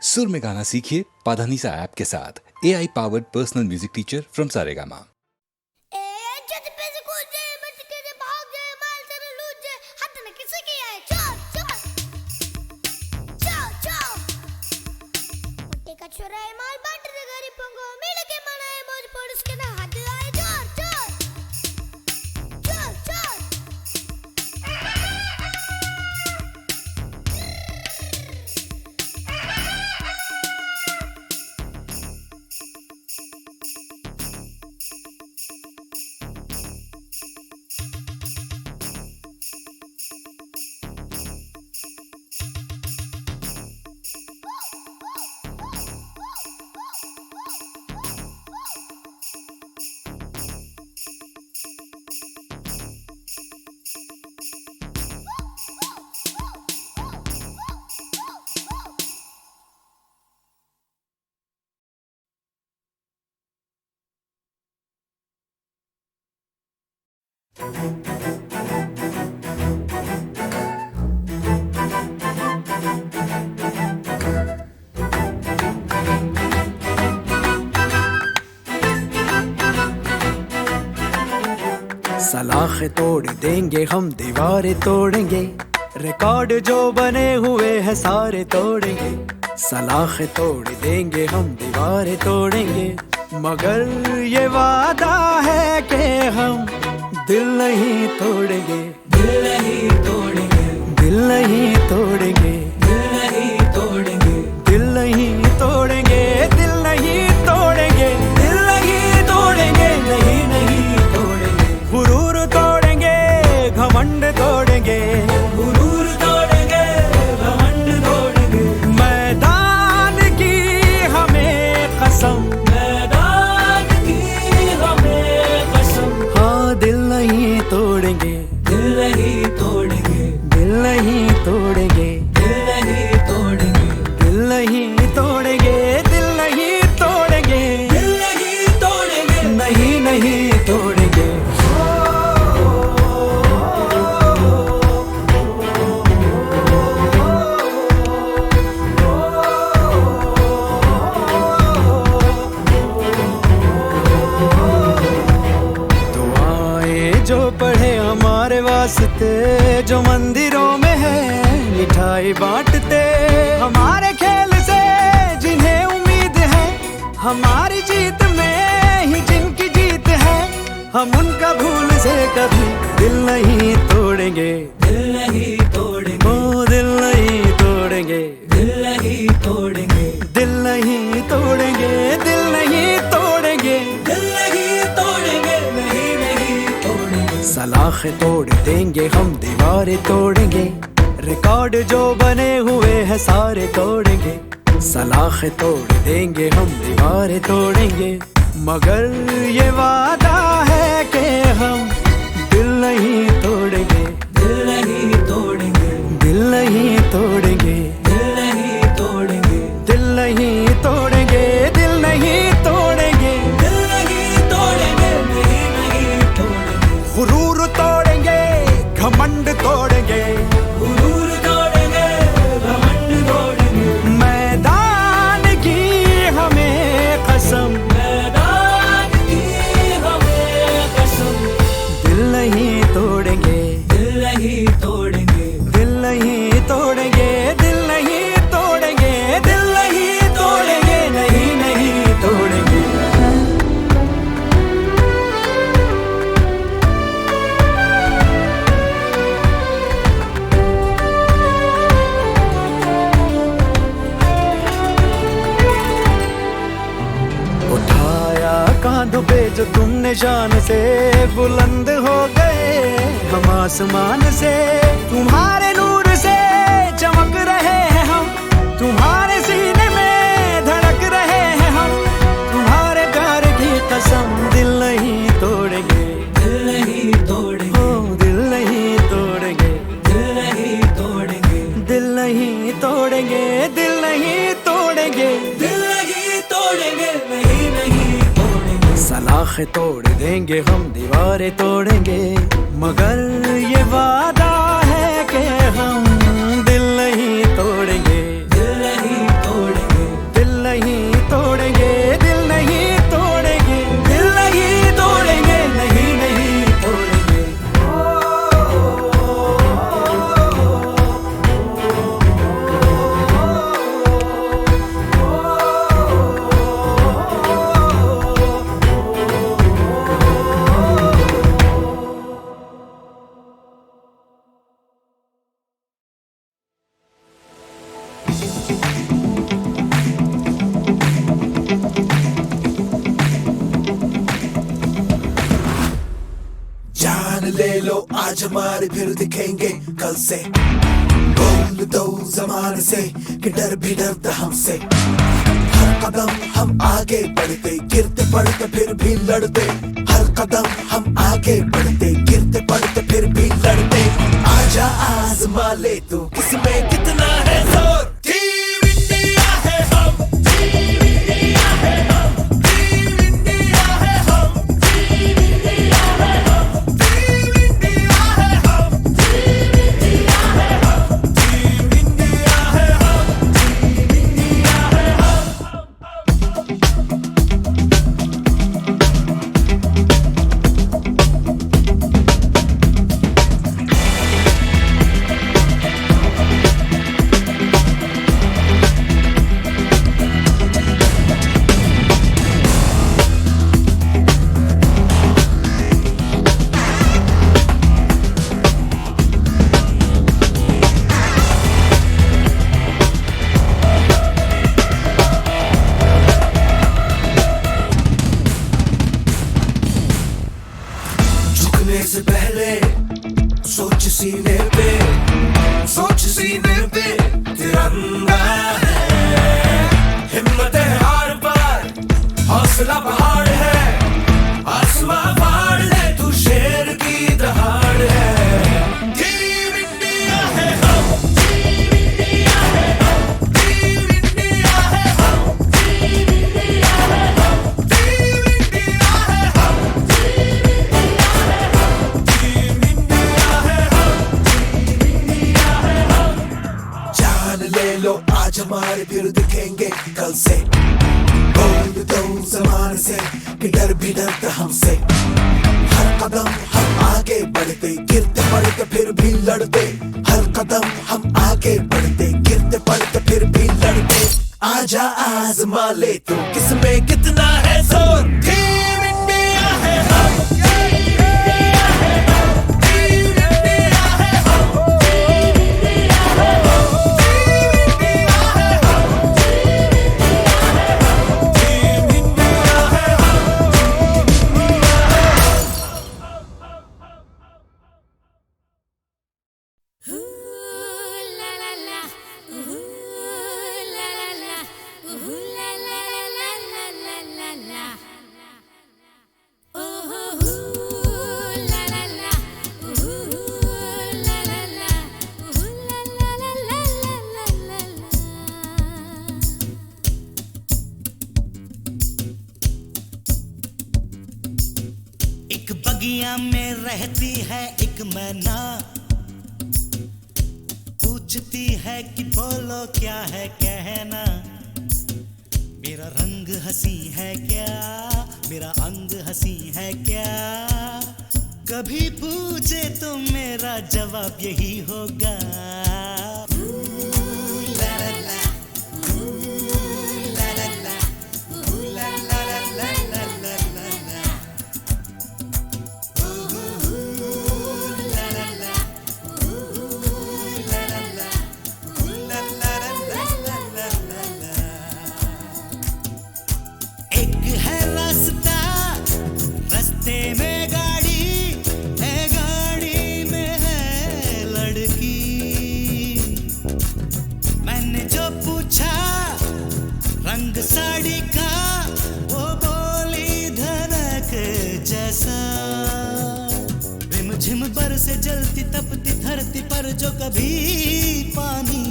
सुर में गाना सीखिए पाधानीसा ऐप के साथ। AI powered personal music teacher from Saregama. सलाखें तोड़ देंगे हम, दीवारें तोड़ेंगे, रिकॉर्ड जो बने हुए हैं सारे तोड़ेंगे। सलाखें तोड़ देंगे हम, दीवारें तोड़ेंगे, मगर ये वादा है कि हम दिल नहीं तोड़ेंगे, दिल नहीं तोड़ेंगे, दिल नहीं तोड़ेंगे, दिल नहीं तोड़ेंगे, दिल नहीं तोड़ेंगे, दिल नहीं तोड़ेंगे, दिल नहीं तोड़ेंगे, नहीं नहीं तोड़ेंगे। गुरूर तोड़ेंगे, घमंड तोड़ेंगे, गुरूर तोड़ेंगे, घमंड तोड़ेंगे। मैदान की हमें कसम, मैदान की हमें कसम। हाँ दिल नहीं तोड़ेंगे, दिल नहीं तोड़ेंगे, दिल नहीं तोड़ेंगे, दिल नहीं तोड़ेंगे, दिल नहीं तोड़ेंगे, दिल नहीं तोड़ेंगे, दिल नहीं तोड़ेंगे, नहीं नहीं तोड़ेंगे। जो पढ़े हमारे वास्ते, जो मंदिरों में है मिठाई बांटते, हमारे खेल से जिन्हें उम्मीद है, हमारी जीत में ही जिनकी जीत है, हम उनका भूल से कभी दिल नहीं तोड़ेंगे, दिल नहीं तोड़ेंगे, ओ दिल नहीं तोड़ेंगे, दिल नहीं तोड़ेंगे, दिल नहीं तोड़ेंगे, दिल नहीं तोड़ेंगे, दिल नहीं तोड़ेंगे, नहीं नहीं तोड़ेंगे। सलाखें तोड़ देंगे हम, दीवारें तोड़ेंगे, रिकॉर्ड जो बने हुए हैं सारे तोड़ेंगे। सलाखें तोड़ देंगे हम, दीवारें तोड़ेंगे, मगर ये वादा है कि हम दिल नहीं तोड़ेंगे, दिल नहीं तोड़ेंगे, दिल नहीं तोड़ेंगे, दिल नहीं तोड़ेंगे, दिल नहीं तोड़ेंगे, दिल नहीं तोड़ेंगे, दिल नहीं तोड़ेंगे, नहीं नहीं तोड़ेंगे। गुरूर तोड़ेंगे, घमंड तोड़ेंगे, गुरूर तोड़ेंगे, घमंड तोड़ेंगे। मैदान की हमें कसम, मैदान की हमें कसम। दिल नहीं तोड़ेंगे, दिल नहीं तोड़ेंगे, दिल नहीं तोड़ेंगे, दिल नहीं तोड़ेंगे, दिल नहीं तोड़ेंगे, नहीं नहीं तोड़ेंगे। उठाया कांधों पे जो तुमने शान से, बुलंद हो गए हम आसमान से, तुम्हारे नूर से चमक रहे हैं हम, तुम्हारे सीने में धड़क रहे हैं हम, तुम्हारे प्यार की कसम दिल नहीं तोड़ेंगे, दिल नहीं तोड़ेंगे, ओ दिल नहीं तोड़ेंगे, दिल नहीं तोड़ेंगे, दिल नहीं तोड़ेंगे, दिल नहीं तोड़ेंगे, दिल नहीं तोड़ेंगे, नहीं नहीं तोड़ेंगे। सलाखें तोड़ देंगे हम, दीवारें तोड़ेंगे, मगर ये वादा है कि हम दिल नहीं तोड़ेंगे, दिल नहीं तोड़ेंगे, आज हमारे फिर दिखेंगे कल से। बोल दो जमाने से कि डर भी डरता हमसे। हर कदम हम आगे बढ़ते, गिरते पड़ते फिर भी लड़ते। हर कदम हम आगे बढ़ते, गिरते पड़ते फिर भी लड़ते। आजा आजमा ले तू किसमें कितना है जोर। टीम इंडिया है हम, टीम इंडिया है हम, टीम इंडिया है हम, टीम इंडिया है हम, टीम इंडिया है हम, टीम इंडिया है हम, टीम इंडिया है हम, टीम इंडिया है हम। झुकने से पहले सोच सीने पे, सोच सीने पे तिरंगा है। हिम्मत है हार पर, हौसला पहाड़ है। आसमां फाड़ दे तू शेर की दहाड़ है। टीम इंडिया है हम, टीम इंडिया है हम, टीम इंडिया है हम, टीम इंडिया है हम, टीम इंडिया है हम, टीम इंडिया है हम, टीम इंडिया है हम। जान ले लो आज हमारे फिर दिखेंगे कल से। बोल दो जमाने से कि डर भी डरता हमसे। हर कदम हम आगे बढ़ते, गिरते पड़ते फिर भी लड़ते। हर कदम हम आगे बढ़ते, गिरते पड़ते फिर भी लड़ते। आजा आजमा ले तू किसमें कितना है जोर। टीम इंडिया है हम, टीम इंडिया है हम, टीम इंडिया है हम, टीम इंडिया है हम, टीम इंडिया है हम, टीम इंडिया है एक बगिया में रहती है एक मैना, पूछती है कि बोलो क्या है कहना। मेरा रंग हंसी है क्या, मेरा अंग हंसी है क्या। कभी पूछे तो मेरा जवाब यही होगा। ला ला ला, ला ला ला, ला ला ला ला ला ला ला। एक है रास्ता, रास्ते में गाड़ी है, गाड़ी में है लड़की। मैंने जो पूछा रंग साड़ी का, वो बोली धड़क जैसा। रिमझिम बरसे जलती तपती धरती पर जो कभी पानी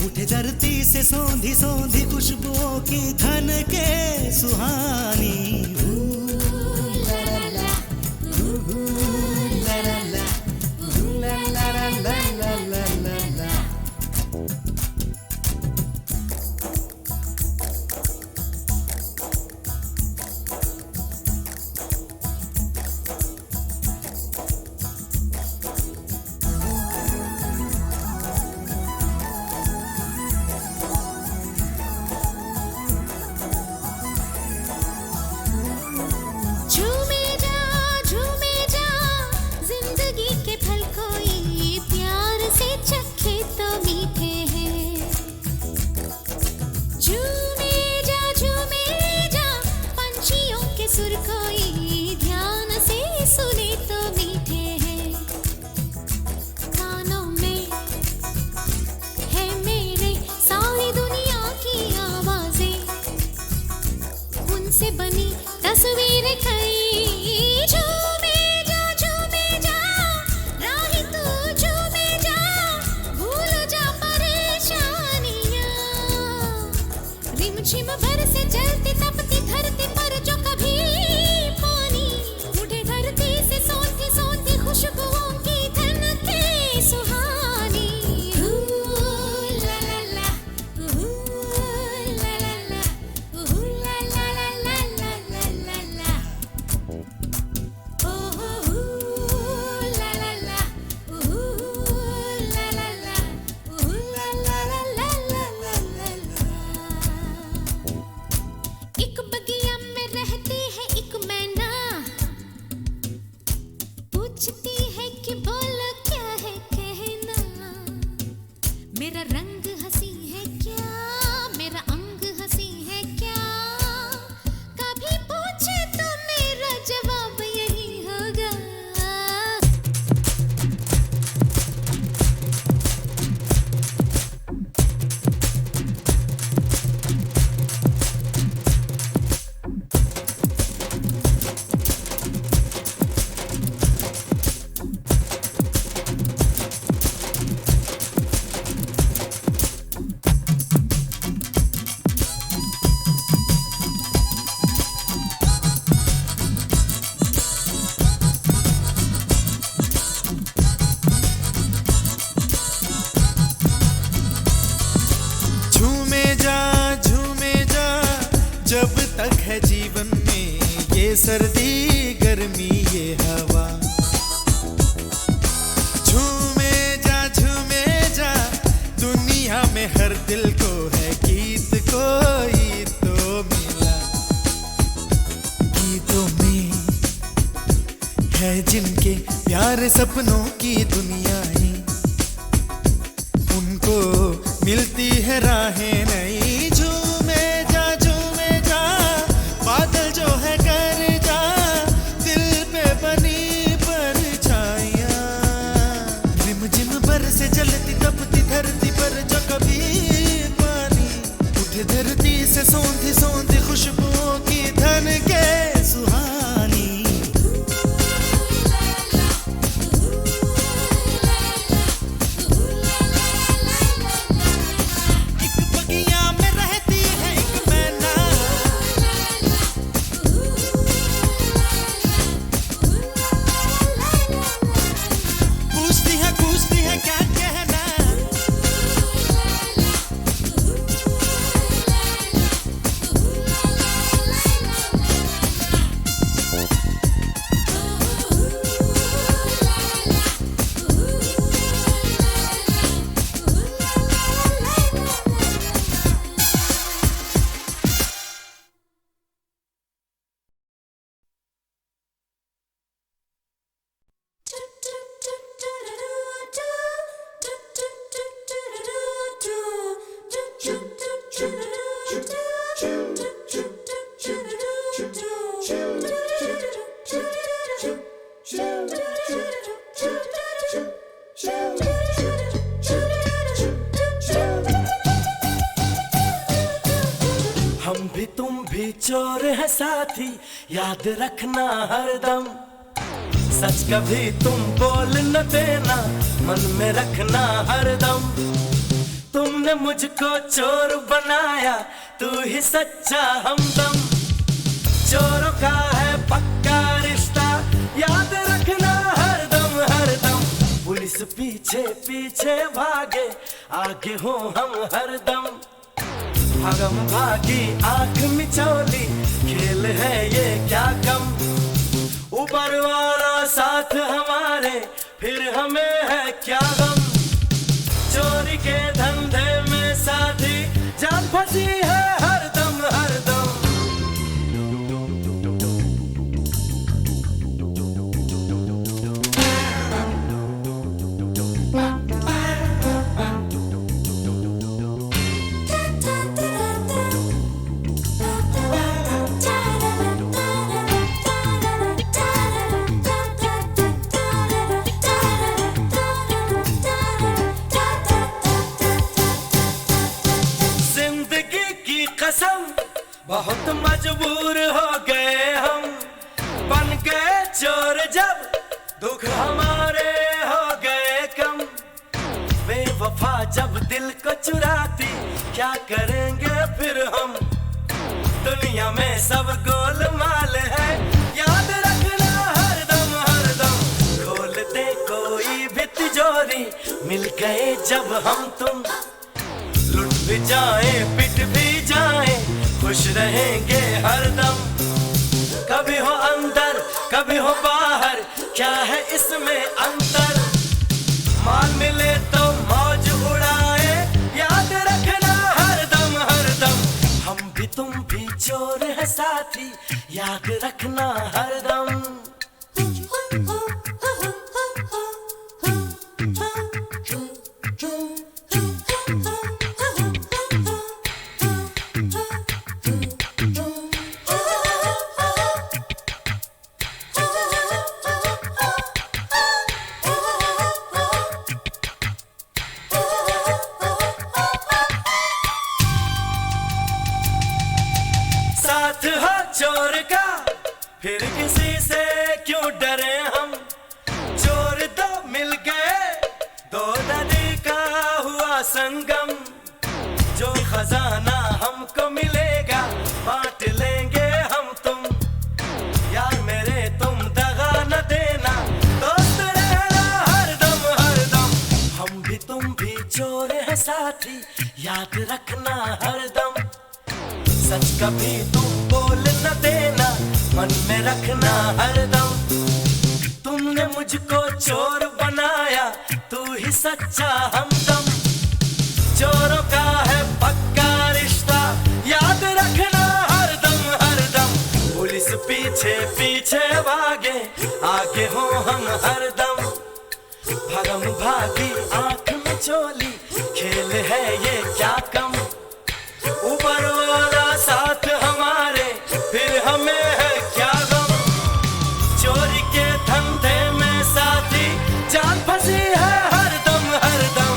उठे धरती से सौंधी सौंधी खुशबुओं की धन के सुहानी। ला ला ला, ला ला ला, ला ला ला ला ला ला ला। से बनी तस्वीर कई। झूमे जा राही तू झूमे जा, भूल जा परेशानियां। रिमझिम भर से जलती तपती धरती पर जो कभी पानी, उठे धरती से सोती सोती खुशबुओं की धन के सुहानी। ला ला ला, ला ला ला, ला ला ला ला ला ला ला। ओ ला ला ला, ला ला ला, ला ला ला ला ला ला ला। एक बगिया में रहती है एक मैना, पूछती है कि बोलो क्या है कहना। मेरा रंग हंसी है क्या, मेरा अंग हंसी है क्या, कभी पूछे तो मेरा जवाब यही होगा। झूमे जा जब तक है जीवन में ये सर्दी गर्मी ये हवा। झूमे जा दुनिया में हर दिल को है गीत कोई तो मिला। गीतों में है जिनके प्यारे सपनों की दुनियाएं, उनको मिलती है राहें नई। झूमे जा बादल जो है कर जा, दिल पे बनी परछाइयां। रिमझिम भर से जलती तपती धरती पर जो कभी पानी, उठे धरती से सोंधी सोंधी खुशबुओं की धन के सुहानी। हम भी तुम भी चोर है साथी, याद रखना हरदम। सच कभी तुम बोल न देना, मन में रखना हरदम। तुमने मुझको चोर बनाया, तू ही सच्चा हमदम। चोरों का है पक्का रिश्ता, याद रखना हरदम हरदम। पुलिस पीछे पीछे भागे, आगे हो हम हरदम। भागम भागी आंख मिचौली, खेल है ये क्या कम। ऊपर वाला साथ हमारे, फिर हमें है क्या गम। चोरी के धंधे में साथी, जान फंसी है हरदम हरदम। बहुत मजबूर हो गए हम बन के चोर, जब दुख हमारे हो गए कम। बेवफा जब दिल को चुराती, क्या करेंगे फिर हम? दुनिया में सब गोलमाल है, याद रखना हरदम हरदम। खोल दे कोई भी तिजोरी, मिल गए जब हम तुम। लुट भी जाए पिट भी जाए, खुश रहेंगे हरदम। कभी हो अंदर कभी हो बाहर, क्या है इसमें अंतर? माल मिले तो मौज उड़ाए, याद रखना हरदम हरदम। हम भी तुम भी चोर है साथी, याद रखना हरदम। साथ हो चोर का, फिर किसी से क्यों डरे हम? चोर दो मिल गए, दो नदी का हुआ संगम। जो खजाना हमको मिलेगा, बांट लेंगे हम तुम। यार मेरे तुम दगा न देना, दोस्त रहना हरदम हरदम। हम भी तुम भी चोर है साथी, याद रखना हरदम। सच कभी तुम बोल न देना, मन में रखना हरदम। तुमने मुझको चोर बनाया, तू ही सच्चा हमदम। चोरों का है पक्का रिश्ता, याद रखना हरदम हरदम। पुलिस पीछे पीछे भागे, आगे हो हम हरदम। भगम भागी आंख में चोली, खेल है ये क्या कम? ऊपर वाला साथ हमारे, फिर हमें है क्या गम? चोरी के धंधे में साथी, जान फंसी है हरदम हरदम।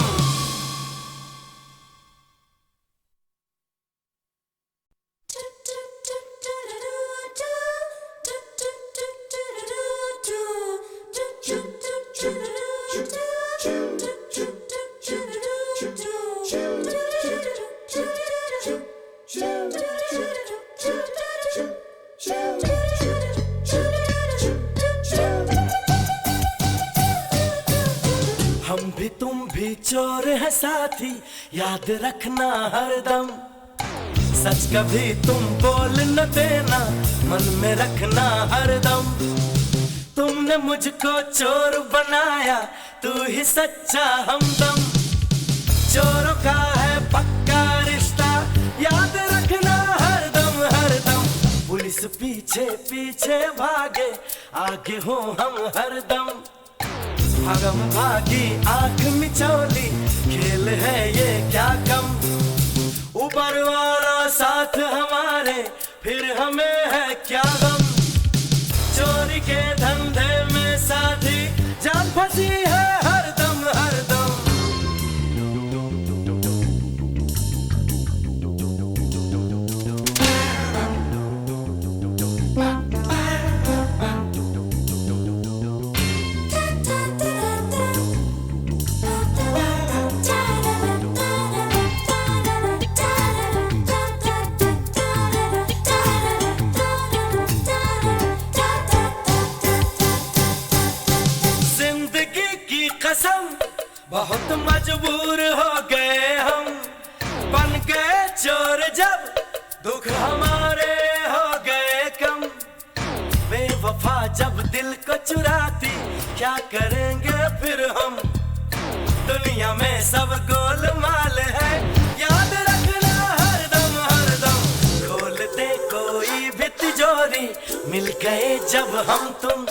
हम भी तुम भी चोर है साथी, याद रखना हरदम। सच कभी तुम बोल न देना, मन में रखना हरदम। तुमने मुझको चोर बनाया, तू ही सच्चा हमदम। चोरों का है पक्का रिश्ता, याद रखना हरदम हरदम। पुलिस पीछे पीछे भागे, आगे हो हम हरदम। भागम भागी आंख मिचौली, खेल है ये क्या कम? ऊपर वाला साथ हमारे, फिर हमें है क्या गम? चोरी के धंधे में साथी, जान फंसी है हरदम हरदम। बहुत मजबूर हो गए हम बन के चोर, जब दुख हमारे हो गए कम। बेवफा जब दिल को चुराती, क्या करेंगे फिर हम? दुनिया में सब गोलमाल है, याद रखना हरदम हरदम। खोल दे कोई भी तिजोरी, मिल गए जब हम तुम।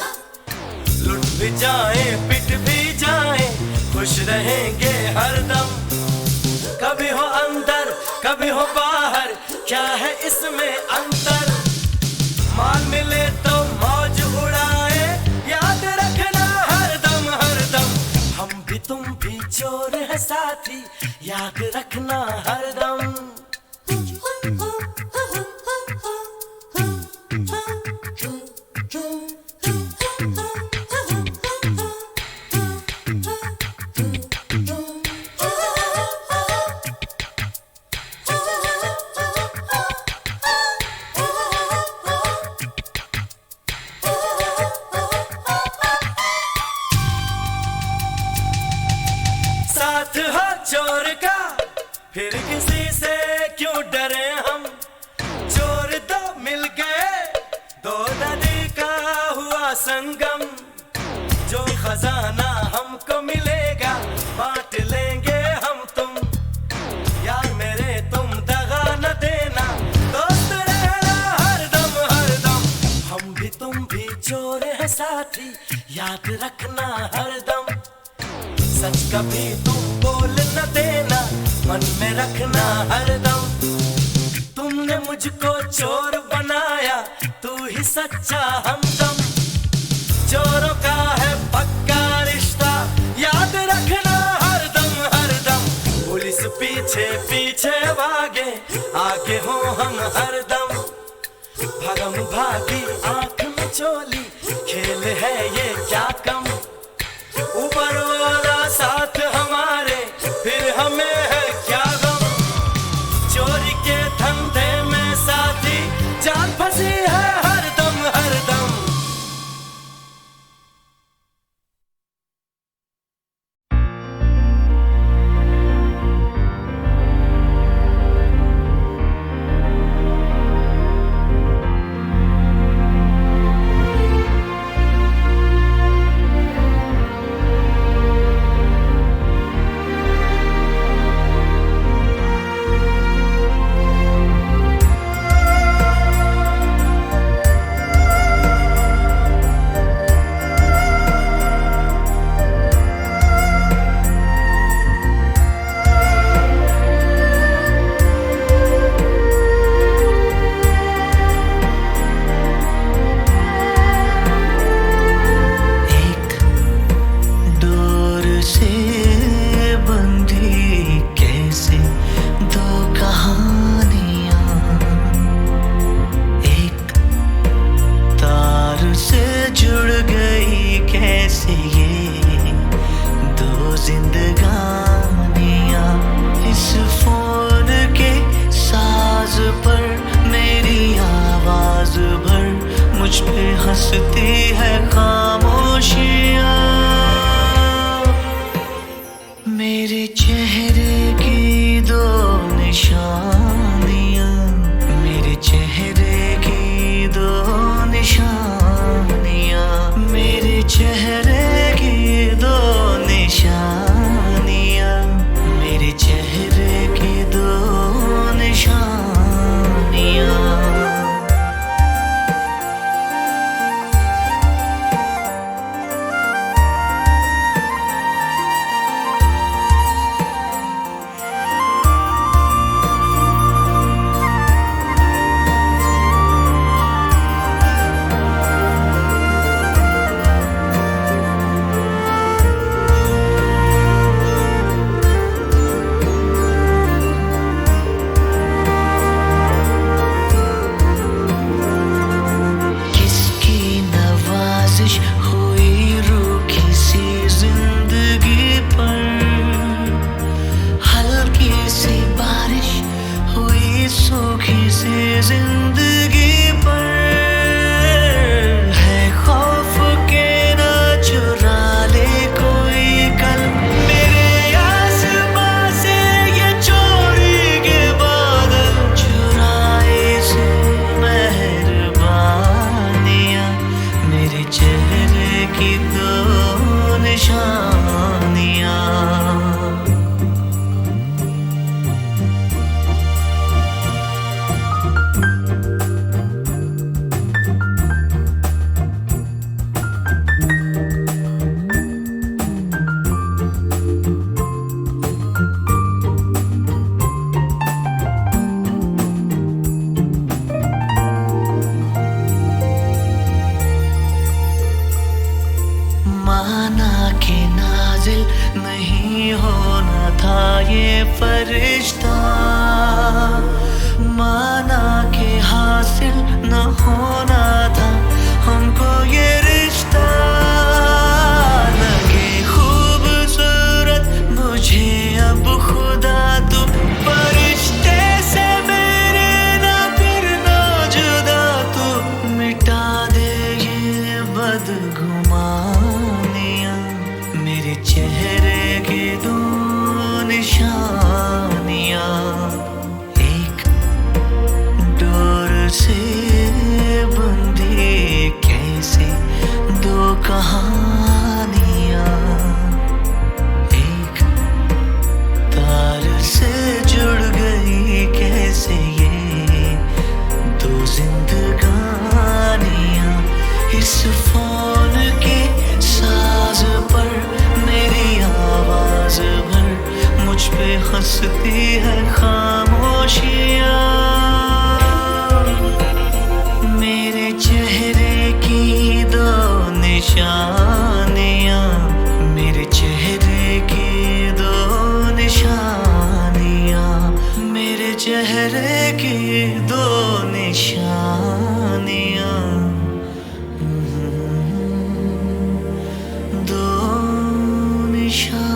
लुट भी जाए पिट भी जाए, खुश रहेंगे हरदम। कभी हो अंदर कभी हो बाहर, क्या है इसमें अंतर? माल मिले तो मौज उड़ाए, याद रखना हरदम हरदम। हम भी तुम भी चोर है साथी, याद रखना हरदम। संगम, जो खजाना हमको मिलेगा बांट लेंगे हम तुम। यार मेरे तुम दगा न देना, दोस्त रहना हरदम हरदम। हम भी तुम भी चोर है साथी, याद रखना हरदम। सच कभी तुम बोल न देना, मन में रखना हरदम। तुमने मुझको चोर बनाया, तू ही सच्चा हमदम। चोरों का है पक्का रिश्ता, याद रखना हरदम हरदम। पुलिस पीछे पीछे भागे, आगे हो हम हरदम। भगम भागी आंख में चोली, खेल है ये क्या कम। ऊपर वाला साथ हमारे, फिर हमें है क्या गम। चोरी के धंधे में साथी, जान फंसी है हरदम हरदम। हंसती है खामोशियाँ, मेरे चेहरे की दो निशानियाँ, मेरे चेहरे की दो निशानियाँ, मेरे चेहरे की दो निशानियाँ, मेरे चेहरे की दो निशानियाँ। जिंदगी पर है खौफ के न चुरा ले कोई कल मेरे आसमां से ये चोरी के बादल, चुराए से मेहरबानियाँ, मेरे चेहरे की दो निशानियाँ। माना के नाजिल नहीं होना था ये फरिश्ता, माना के हासिल न होना था हमको ये रिश्ता। लगे खूबसूरत मुझे अब खुदा तू, फरिश्ते से मेरे ना फिर ना जुदा तू, मिटा दे ये बदगुमानियाँ, मेरे चेहरे की दो निशानियाँ। एक डोर से बंधी कैसे इस फोन के साज पर मेरी आवाज भर मुझ पे हंसती है खामोशियाँ। मेरे चेहरे की दो निशानियाँ, मेरे चेहरे की दो निशानियाँ, मेरे चेहरे की दो निशानियाँ, दो निशानियाँ।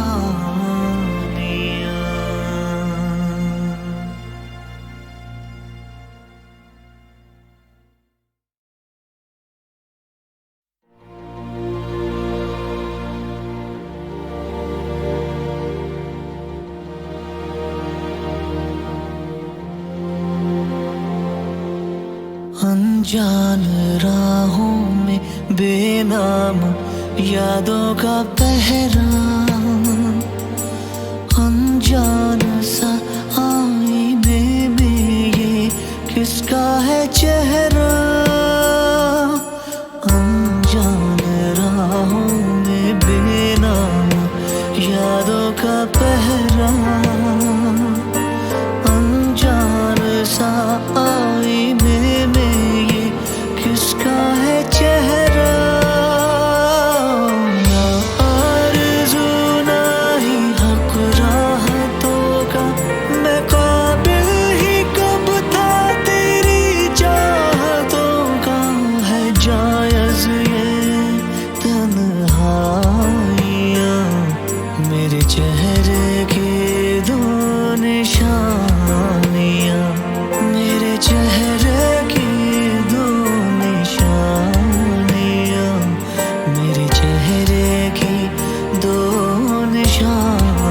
अनजान राहों में बेनाम यादों का पहरा, अनजान सा आईने में ये किसका है चेहरा। अनजान राहों में बेनाम यादों का पहरा, अनजान सा आईने में ये किसका है चेहरा। ना आरज़ू ना ही हक राहतों का, मैं काबिल ही कब था तेरी चाहतों का। है जायज़ ये तन्हाइयाँ, मेरे चेहरे की दो निशानियाँ, मेरे चेहरे की दो निशानियाँ, मेरे चेहरे की दो निशानियाँ।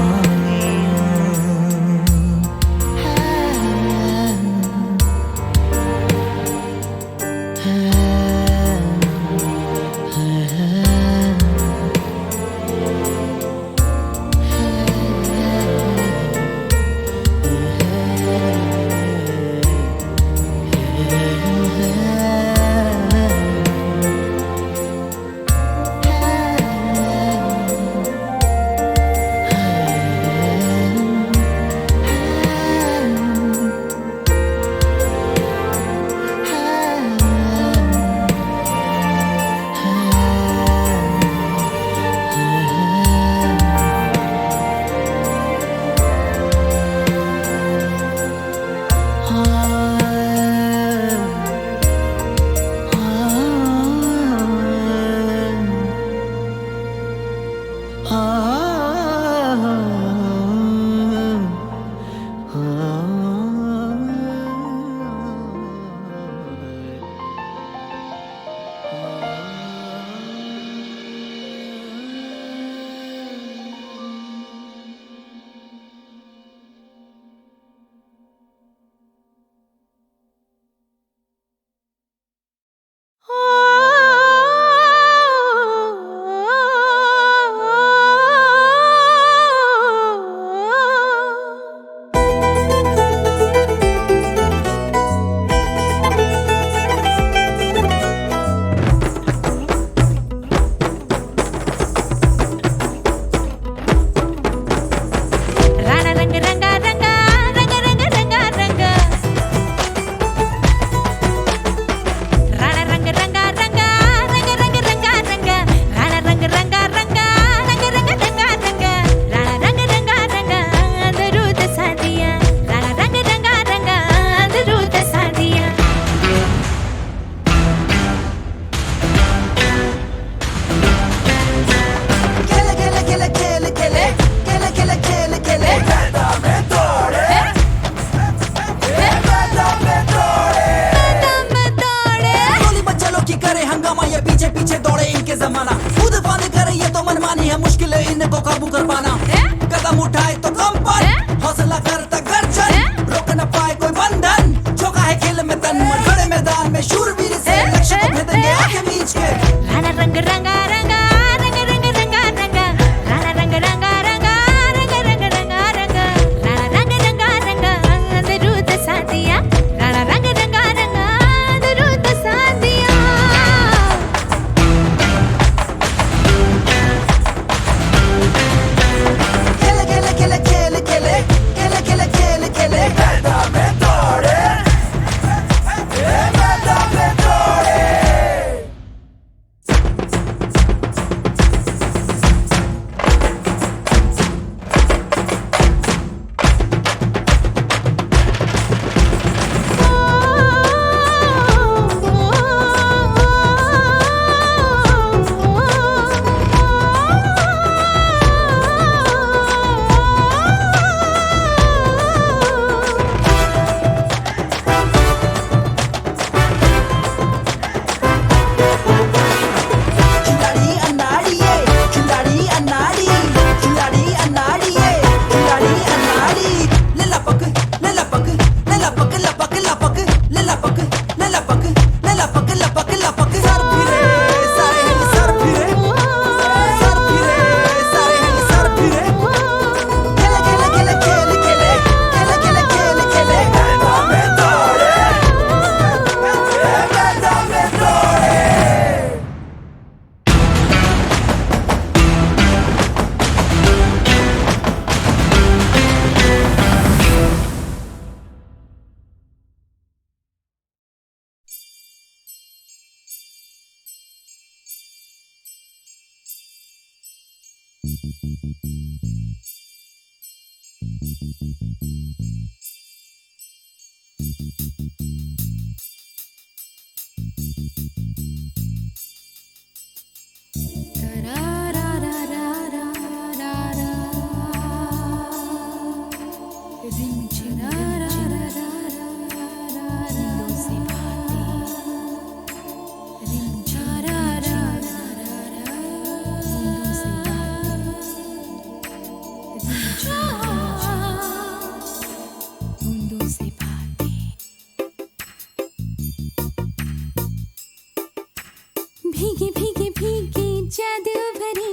भीगी भीगी भीगी जादू भरी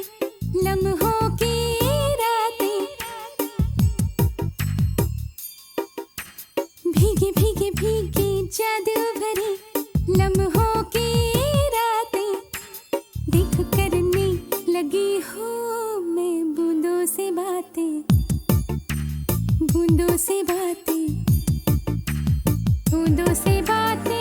लम्हों की रातें, भीगी भीगी भीगी जादू भरी लम्हों की रातें, देख करने लगी हूँ मैं बूंदों से बातें, बूंदों से बातें, बूंदों से बातें।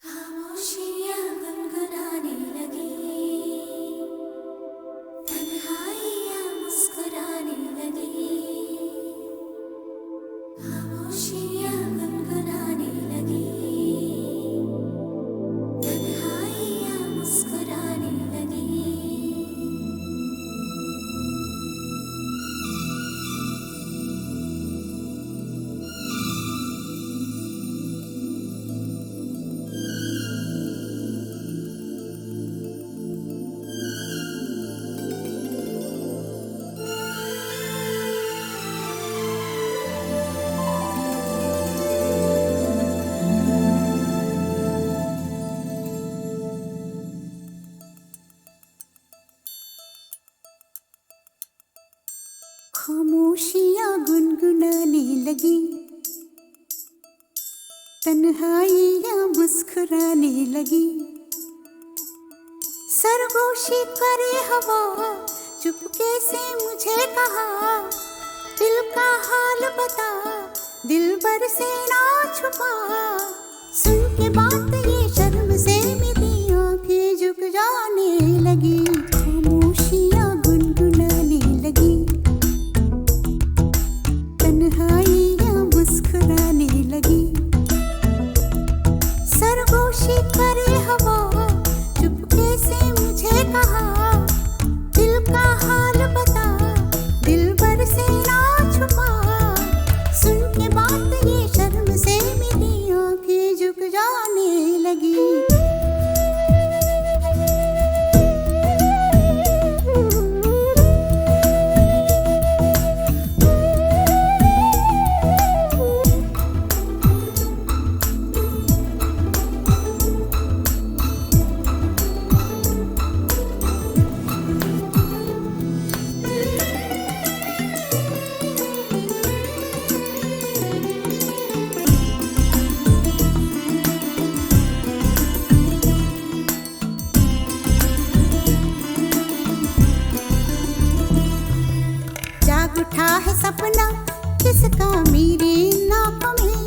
खामोशियाँ गुनगुनाने लगी, तन्हाइयाँ मुस्कुराने लगी। खामोशियाँ गुनगुनाने लगी, तन्हाइयाँ मुस्कुराने लगी। खामोशियाँ गुनगुनाने लगी, तन्हाइयाँ मुस्कुराने लगी। सरगोशी करे हवा, चुपके से मुझे कहा, दिल का हाल बता, दिल भर से ना छुपा। सुन के बात ये शर्म से मेरी आंखें झुक जाने लगी। खामोशियाँ गुनगुनाने लगी, तन्हाइयाँ मुस्कुराने लगी। सरगोशी करे हवा, चुपके से मुझे कहा, दिल का हाल बता, दिल भर से ना छुपा। सुन के बात ये शर्म से मेरी आंखें झुक जाने लगी। जाग उठा है सपना किसका मेरे नाकों में,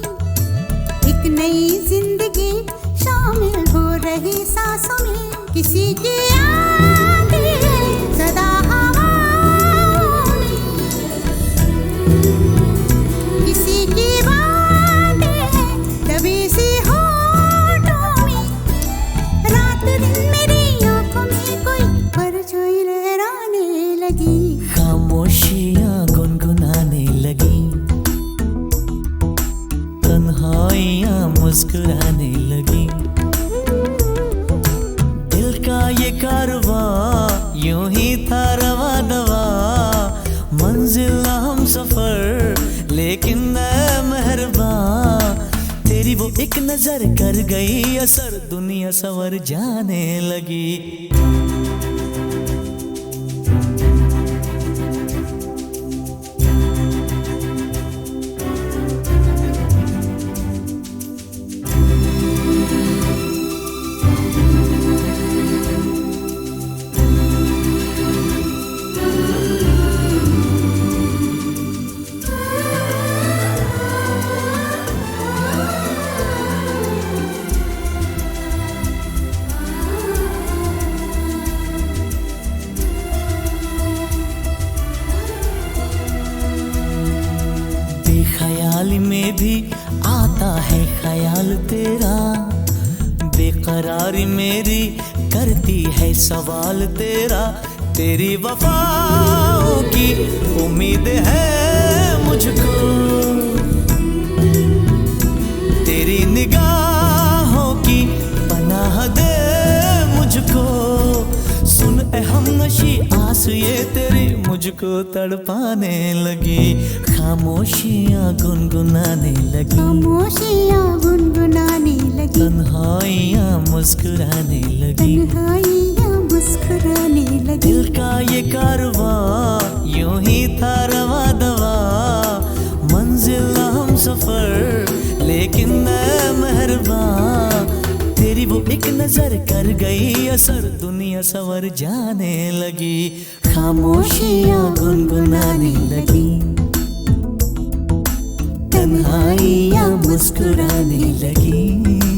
एक नई जिंदगी शामिल हो रही सांसों में। किसी की आंधी सदा हवाओं में, किसी की बातें दबी सी होठों में। रात दिन मेरी आंखों में कोई परछाई लहराने लगी। खामोशियाँ गुनगुनाने लगी, तन्हाइयाँ मुस्कुराने लगी। दिल का ये कारवां यूं ही था रवा दवा, मंजिल हम सफर लेकिन मैं मेहरबान। तेरी वो एक नजर कर गई असर, दुनिया संवर जाने लगी। ख्याल में भी आता है ख्याल तेरा, बेकरारी मेरी करती है सवाल तेरा। तेरी वफाओं की उम्मीद है मुझको, तेरी निगाहों की पनाह दे मुझको। सुन ए हमनशी आस ये तेरी मुझको तड़पाने लगी। खामोशियाँ गुनगुनाने लगी, खामोशियाँ गुनगुनाने लगी, तन्हाइयाँ मुस्कुराने लगी। तन्हाइयाँ मुस्कुराने लगी। दिल का ये कारवां यूं ही था रवा दवा, मंजिल हम सफर लेकिन मैं मेहरबान। तेरी वो एक नजर नजर कर गई असर, दुनिया संवर जाने लगी, खामोशियां गुनगुनाने लगी, तन्हाइयां मुस्कुराने लगी।